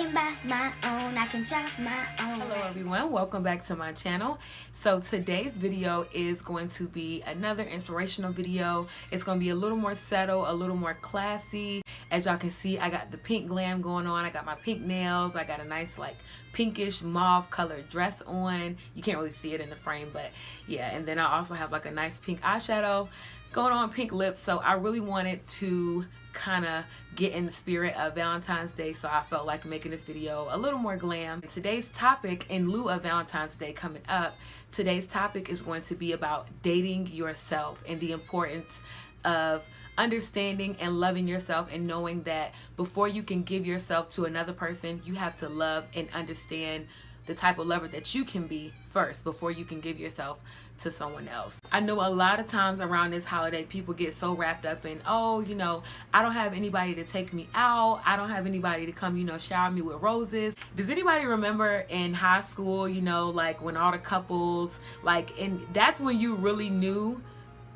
can buy my own, I can shop my own. Hello everyone, welcome back to my channel. So today's video is going to be another inspirational video. It's going to be a little more subtle, a little more classy. As y'all can see, I got the pink glam going on. I got my pink nails. I got a nice like pinkish mauve colored dress on. You can't really see it in the frame, but yeah. And then I also have like a nice pink eyeshadow going on, pink lips. So I really wanted to kind of get in the spirit of Valentine's Day, so I felt like making this video a little more glam. Today's topic, in lieu of Valentine's Day coming up, today's topic is going to be about dating yourself and the importance of understanding and loving yourself, and knowing that before you can give yourself to another person, you have to love and understand the type of lover that you can be first before you can give yourself to someone else. I know a lot of times around this holiday, people get so wrapped up in, oh, you know, I don't have anybody to take me out. I don't have anybody to come, you know, shower me with roses. Does anybody remember in high school, you know, like when all the couples, like, and that's when you really knew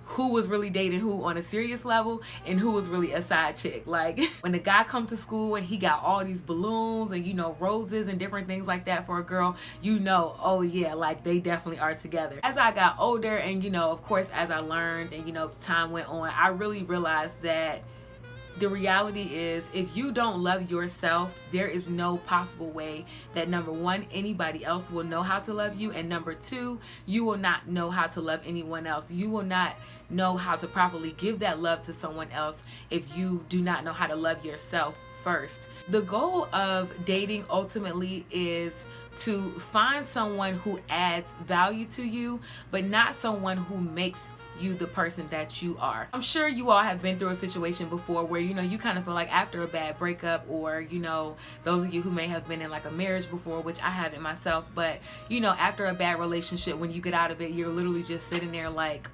who was really dating who on a serious level and who was really a side chick. Like when the guy comes to school and he got all these balloons and, you know, roses and different things like that for a girl, you know, oh yeah, like they definitely are together. As I got older and, you know, of course, as I learned and, you know, time went on, I really realized that the reality is, if you don't love yourself, there is no possible way that, number one, anybody else will know how to love you, and number two, you will not know how to love anyone else. You will not know how to properly give that love to someone else if you do not know how to love yourself first. The goal of dating ultimately is to find someone who adds value to you, but not someone who makes you the person that you are. I'm sure you all have been through a situation before where, you know, you kind of feel like after a bad breakup, or, you know, those of you who may have been in like a marriage before, which I haven't myself, but, you know, after a bad relationship, when you get out of it, you're literally just sitting there like,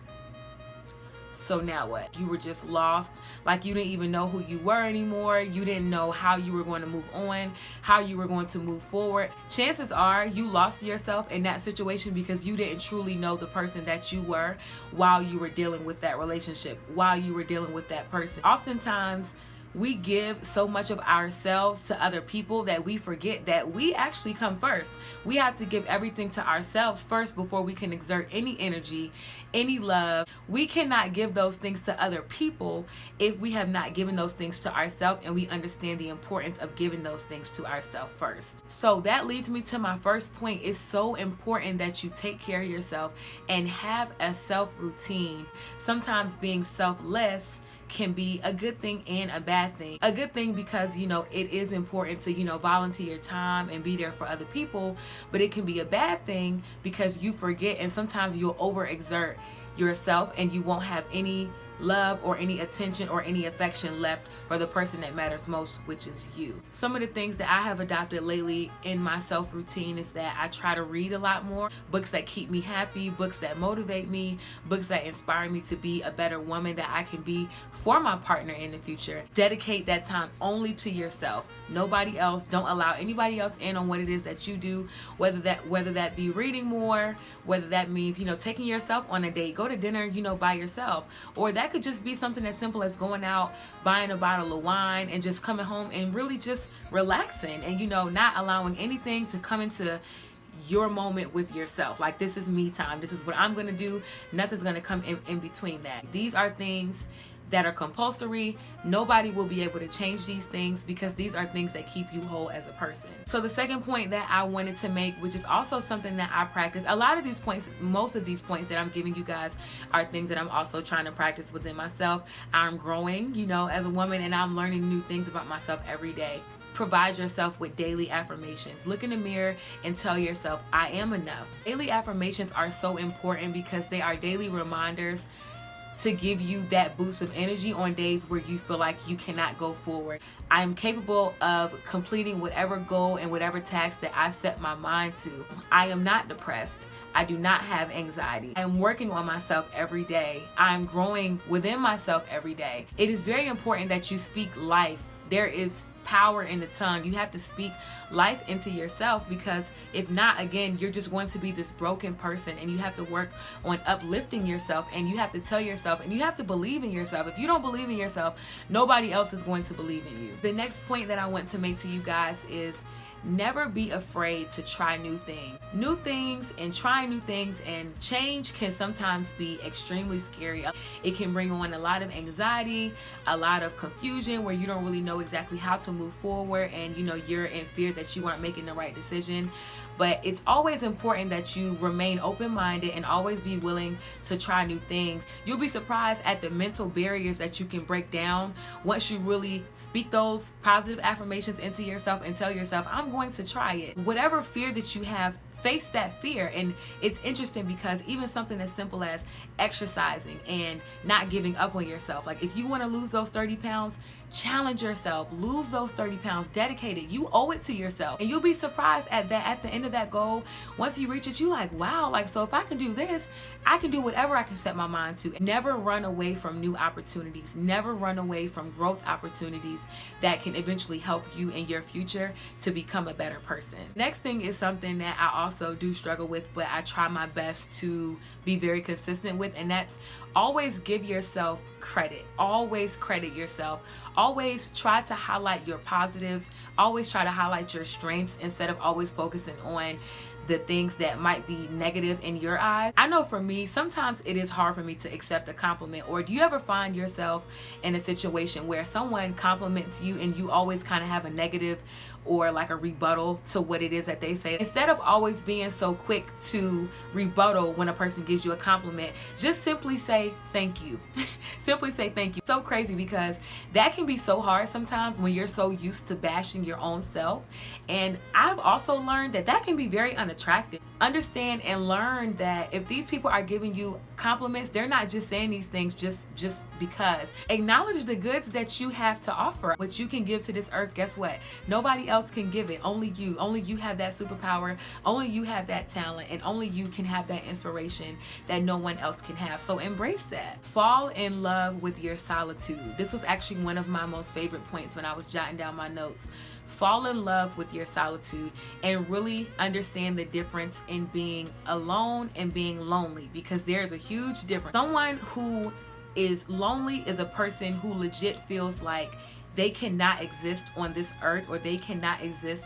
so now what? You were just lost. Like you didn't even know who you were anymore. You didn't know how you were going to move on, how you were going to move forward. Chances are you lost yourself in that situation because you didn't truly know the person that you were while you were dealing with that relationship, while you were dealing with that person. Oftentimes, we give so much of ourselves to other people that we forget that we actually come first. We have to give everything to ourselves first before we can exert any energy, any love. We cannot give those things to other people if we have not given those things to ourselves and we understand the importance of giving those things to ourselves first. So that leads me to my first point. It's so important that you take care of yourself and have a self routine. Sometimes being selfless can be a good thing and a bad thing. A good thing because, you know, it is important to, you know, volunteer your time and be there for other people, but it can be a bad thing because you forget, and sometimes you'll overexert yourself and you won't have any love or any attention or any affection left for the person that matters most, which is you. Some of the things that I have adopted lately in my self routine is that I try to read a lot more, books that keep me happy, books that motivate me, books that inspire me to be a better woman that I can be for my partner in the future. Dedicate that time only to yourself, nobody else. Don't allow anybody else in on what it is that you do, whether that be reading more, whether that means, you know, taking yourself on a date, go to dinner, you know, by yourself, or that could just be something as simple as going out, buying a bottle of wine, and just coming home and really just relaxing and, you know, not allowing anything to come into your moment with yourself. Like, this is me time. This is what I'm going to do. Nothing's going to come in between that. These are things that are compulsory. Nobody will be able to change these things because these are things that keep you whole as a person. So the second point that I wanted to make, which is also something that I practice, a lot of these points, most of these points that I'm giving you guys are things that I'm also trying to practice within myself. I'm growing, you know, as a woman, and I'm learning new things about myself every day. Provide yourself with daily affirmations. Look in the mirror and tell yourself, I am enough. Daily affirmations are so important because they are daily reminders to give you that boost of energy on days where you feel like you cannot go forward. I am capable of completing whatever goal and whatever task that I set my mind to. I am not depressed. I do not have anxiety. I am working on myself every day. I am growing within myself every day. It is very important that you speak life. There is power in the tongue. You have to speak life into yourself, because if not, again, you're just going to be this broken person, and you have to work on uplifting yourself, and you have to tell yourself, and you have to believe in yourself. If you don't believe in yourself, nobody else is going to believe in you. The next point that I want to make to you guys is never be afraid to try new things and try new things. And change can sometimes be extremely scary. It can bring on a lot of anxiety, a lot of confusion, where you don't really know exactly how to move forward, and you're in fear that you aren't making the right decision. But it's always important that you remain open-minded and always be willing to try new things. You'll be surprised at the mental barriers that you can break down once you really speak those positive affirmations into yourself and tell yourself, I'm going to try it. Whatever fear that you have, face that fear. And it's interesting because even something as simple as exercising and not giving up on yourself, like if you want to lose those 30 pounds, challenge yourself, lose those 30 pounds, dedicate it. You owe it to yourself, and you'll be surprised at the end of that goal. Once you reach it, you like, wow, like, so if I can do this, I can do whatever I can set my mind to. Never run away from new opportunities. Never run away from growth opportunities that can eventually help you in your future to become a better person. Next thing is something that I also do struggle with, but I try my best to be very consistent with, and that's always give yourself credit. Always credit yourself. Always try to highlight your positives. Always try to highlight your strengths instead of always focusing on the things that might be negative in your eyes. I know for me, sometimes it is hard for me to accept a compliment. Or do you ever find yourself in a situation where someone compliments you and you always kind of have a negative or like a rebuttal to what it is that they say? Instead of always being so quick to rebuttal when a person gives you a compliment, just simply say thank you. Simply say thank you. So crazy, because that can be so hard sometimes when you're so used to bashing your own self. And I've also learned that that can be very unattractive. Understand and learn that if these people are giving you compliments, they're not just saying these things just because. Acknowledge the goods that you have to offer. What you can give to this earth, guess what? Nobody else can give it. Only you. Only you have that superpower. Only you have that talent, and only you can have that inspiration that no one else can have. So embrace that. Fall in love with your solitude. This was actually one of my most favorite points when I was jotting down my notes. Fall in love with your solitude and really understand the difference in being alone and being lonely, because there's a huge difference. Someone who is lonely is a person who legit feels like they cannot exist on this earth, or they cannot exist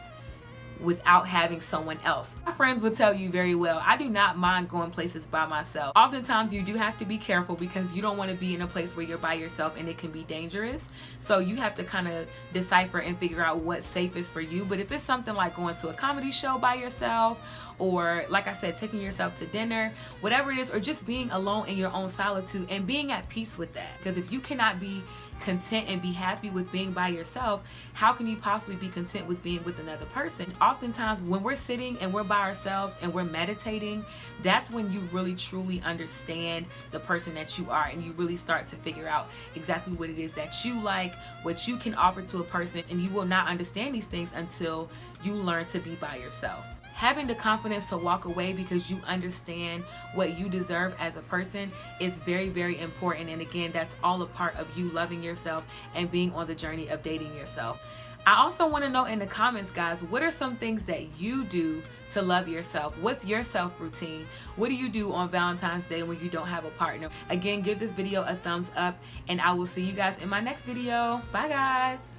without having someone else. My friends will tell you very well, I do not mind going places by myself. Oftentimes you do have to be careful because you don't want to be in a place where you're by yourself and it can be dangerous. So you have to kind of decipher and figure out what's safest for you. But if it's something like going to a comedy show by yourself, or like I said, taking yourself to dinner, whatever it is, or just being alone in your own solitude and being at peace with that. Because if you cannot be content and be happy with being by yourself, how can you possibly be content with being with another person? Oftentimes when we're sitting and we're by ourselves and we're meditating, that's when you really truly understand the person that you are, and you really start to figure out exactly what it is that you like, what you can offer to a person. And you will not understand these things until you learn to be by yourself. Having the confidence to walk away because you understand what you deserve as a person is very, very important. And again, that's all a part of you loving yourself and being on the journey of dating yourself. I also want to know in the comments, guys, what are some things that you do to love yourself? What's your self routine? What do you do on Valentine's Day when you don't have a partner? Again, give this video a thumbs up, and I will see you guys in my next video. Bye, guys.